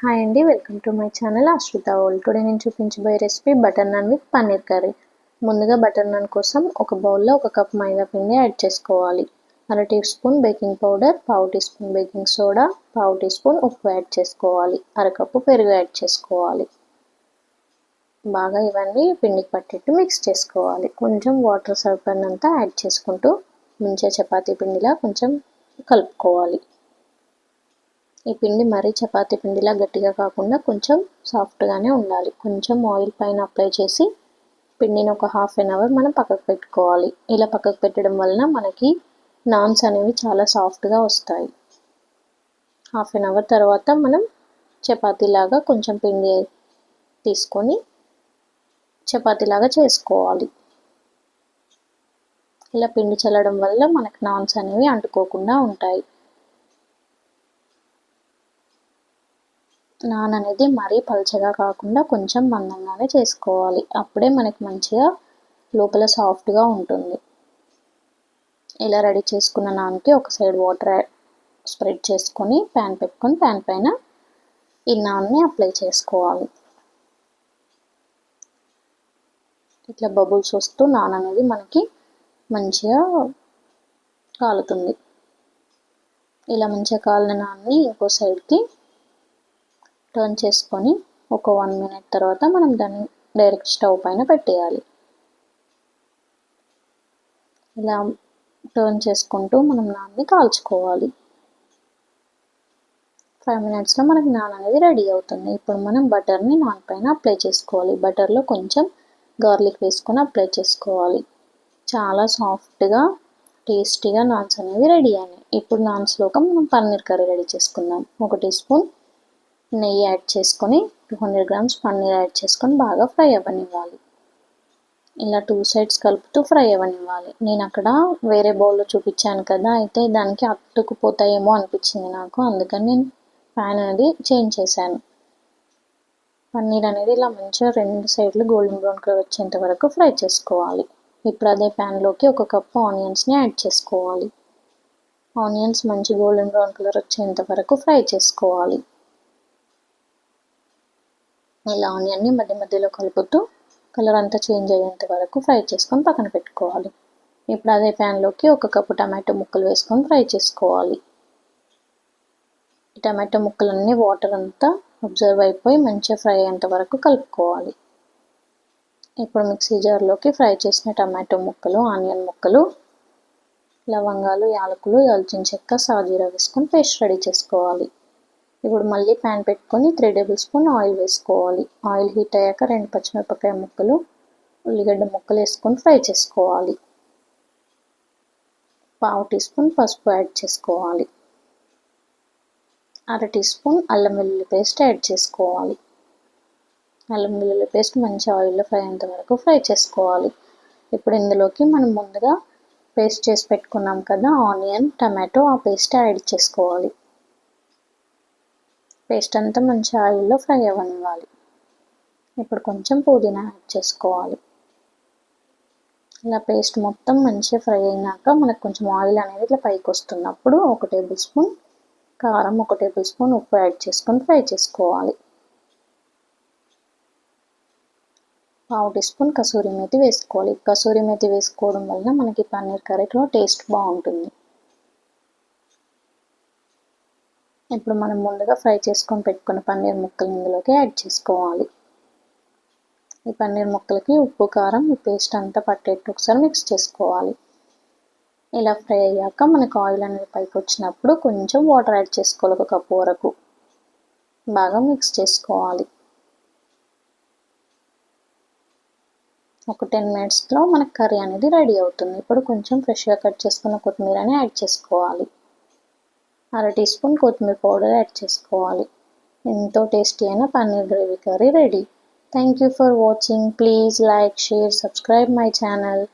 Hi అండి, welcome to my channel Ashrita World. Today నేను చూపించబోయే recipe butter naan with paneer curry. ముందుగా బటర్ నాన్ కోసం ఒక బౌల్లో 1 కప్ మైదా పిండి యాడ్ చేసుకోవాలి. అర టీ స్పూన్ బేకింగ్ పౌడర్, పావు టీ స్పూన్ బేకింగ్ సోడా, పావు టీ స్పూన్ ఉప్పు యాడ్ చేసుకోవాలి. అర కప్పు పెరుగు యాడ్ చేసుకోవాలి. బాగా ఇవన్నీ పిండికి పట్టేట్టు మిక్స్ చేసుకోవాలి. కొంచెం వాటర్ సరిపడినంత యాడ్ చేసుకుంటూ మంచిగా చపాతీ పిండిలా కొంచెం కలుపుకోవాలి. ఈ పిండి మరీ చపాతీ పిండిలా గట్టిగా కాకుండా కొంచెం సాఫ్ట్గానే ఉండాలి. కొంచెం ఆయిల్ పైన అప్లై చేసి పిండిని ఒక హాఫ్ అన్ అవర్ మనం పక్కకు పెట్టుకోవాలి. ఇలా పక్కకు పెట్టడం వలన మనకి నాన్స్ అనేవి చాలా సాఫ్ట్గా వస్తాయి. హాఫ్ అన్ అవర్ తర్వాత మనం చపాతీలాగా కొంచెం పిండి తీసుకొని చపాతీలాగా చేసుకోవాలి. ఇలా పిండి చల్లడం వల్ల మనకు నాన్స్ అనేవి అంటుకోకుండా ఉంటాయి. నాన్ అనేది మరీ పల్చగా కాకుండా కొంచెం మందంగానే చేసుకోవాలి. అప్పుడే మనకి మంచిగా లోపల సాఫ్ట్గా ఉంటుంది. ఇలా రెడీ చేసుకున్న నాన్కి ఒక సైడ్ వాటర్ స్ప్రెడ్ చేసుకొని ప్యాన్ పెట్టుకొని ప్యాన్ పైన ఈ నాన్ని అప్లై చేసుకోవాలి. ఇట్లా బబుల్స్ వస్తూ నాన్ అనేది మనకి మంచిగా కాలుతుంది. ఇలా మంచిగా కాలిన నాన్ని ఇంకో సైడ్కి టర్న్ చేసుకొని ఒక 1 మినిట్ తర్వాత మనం దాన్ని డైరెక్ట్ స్టవ్ పైన పెట్టేయాలి. ఇలా టర్న్ చేసుకుంటూ మనం నాన్ని కాల్చుకోవాలి. 5 మినిట్స్లో మనకి నాన్ అనేది రెడీ అవుతుంది. ఇప్పుడు మనం బటర్ని నాన్ పైన అప్లై చేసుకోవాలి. బటర్లో కొంచెం గార్లిక్ వేసుకొని అప్లై చేసుకోవాలి. చాలా సాఫ్ట్గా టేస్టీగా నాన్స్ అనేవి రెడీ అయినాయి. ఇప్పుడు నాన్స్లోకి మనం పన్నీర్ కర్రీ రెడీ చేసుకుందాం. 1 టీ స్పూన్ నెయ్యి యాడ్ చేసుకొని 200 గ్రామ్స్ పన్నీర్ యాడ్ చేసుకొని బాగా ఫ్రై అవ్వనివ్వాలి. ఇలా 2 సైడ్స్ కలుపుతూ ఫ్రై అవ్వనివ్వాలి. నేను అక్కడ వేరే బౌల్లో చూపించాను కదా, అయితే దానికి అతుక్కుపోతాయేమో అనిపించింది నాకు, అందుకని నేను ప్యాన్ అనేది చేంజ్ చేశాను. పన్నీర్ అనేది ఇలా మంచిగా 2 సైడ్లు గోల్డెన్ బ్రౌన్ కలర్ వచ్చేంత వరకు ఫ్రై చేసుకోవాలి. ఇప్పుడు అదే ప్యాన్లోకి 1 కప్పు ఆనియన్స్ని యాడ్ చేసుకోవాలి. ఆనియన్స్ మంచి గోల్డెన్ బ్రౌన్ కలర్ వచ్చేంత వరకు ఫ్రై చేసుకోవాలి. ఇలా ఆనియన్ని మధ్య మధ్యలో కలుపుతూ కలర్ అంతా చేంజ్ అయ్యేంత వరకు ఫ్రై చేసుకొని పక్కన పెట్టుకోవాలి. ఇప్పుడు అదే ప్యాన్లోకి 1 కప్పు టమాటో ముక్కలు వేసుకొని ఫ్రై చేసుకోవాలి. ఈ టమాటో ముక్కలన్నీ వాటర్ అంతా అబ్జర్వ్ అయిపోయి మంచిగా ఫ్రై అయ్యేంత వరకు కలుపుకోవాలి. ఇప్పుడు మిక్సీ జార్లోకి ఫ్రై చేసిన టమాటో ముక్కలు, ఆనియన్ ముక్కలు, లవంగాలు, యాలకులు, దాల్చిన చెక్క, సాజీరా వేసుకొని పేస్ట్ రెడీ చేసుకోవాలి. ఇప్పుడు మళ్ళీ ప్యాన్ పెట్టుకొని 3 టేబుల్ స్పూన్ ఆయిల్ వేసుకోవాలి. ఆయిల్ హీట్ అయ్యాక 2 పచ్చిమిరపకాయ ముక్కలు, ఉల్లిగడ్డ ముక్కలు వేసుకొని ఫ్రై చేసుకోవాలి. పావు టీ స్పూన్ పసుపు యాడ్ చేసుకోవాలి. అర టీ స్పూన్ అల్లం వెల్లుల్లి పేస్ట్ యాడ్ చేసుకోవాలి. అల్లం వెల్లుల్లి పేస్ట్ మంచి ఆయిల్లో ఫ్రై అయ్యేంత వరకు ఫ్రై చేసుకోవాలి. ఇప్పుడు ఇందులోకి మనం ముందుగా పేస్ట్ చేసి పెట్టుకున్నాం కదా ఆనియన్, టమాటో, ఆ పేస్ట్ యాడ్ చేసుకోవాలి. పేస్ట్ అంతా మంచి ఆయిల్లో ఫ్రై అవ్వనివ్వాలి. ఇప్పుడు కొంచెం పుదీనా యాడ్ చేసుకోవాలి. ఇలా పేస్ట్ మొత్తం మంచిగా ఫ్రై అయినాక మనకు కొంచెం ఆయిల్ అనేది ఇట్లా పైకి వస్తున్నప్పుడు 1 టేబుల్ స్పూన్ కారం, 1 టేబుల్ స్పూన్ ఉప్పు యాడ్ చేసుకొని ఫ్రై చేసుకోవాలి. పావు టీ స్పూన్ కసూరి మేతి వేసుకోవాలి. కసూరి మేతి వేసుకోవడం వల్ల మనకి పన్నీర్ కర్రీలో టేస్ట్ బాగుంటుంది. ఇప్పుడు మనం ముందుగా ఫ్రై చేసుకొని పెట్టుకున్న పన్నీర్ ముక్కలు ఇందులోకి యాడ్ చేసుకోవాలి. ఈ పన్నీర్ ముక్కలకి ఉప్పు, కారం, ఈ పేస్ట్ అంతా పట్టేట్టు ఒకసారి మిక్స్ చేసుకోవాలి. ఇలా ఫ్రై అయ్యాక మనకు ఆయిల్ అనేది పైకి వచ్చినప్పుడు కొంచెం వాటర్ యాడ్ చేసుకోవాలి. 1 కప్పు వరకు బాగా మిక్స్ చేసుకోవాలి. ఒక 10 మినిట్స్లో మనకు కర్రీ అనేది రెడీ అవుతుంది. ఇప్పుడు కొంచెం ఫ్రెష్గా కట్ చేసుకున్న కొత్తిమీరని యాడ్ చేసుకోవాలి. అర టీ స్పూన్ కొత్తిమీర పౌడర్ యాడ్ చేసుకోవాలి. ఎంతో టేస్టీ అయిన paneer gravy curry ready. Thank you for watching. Please like, share, subscribe my channel.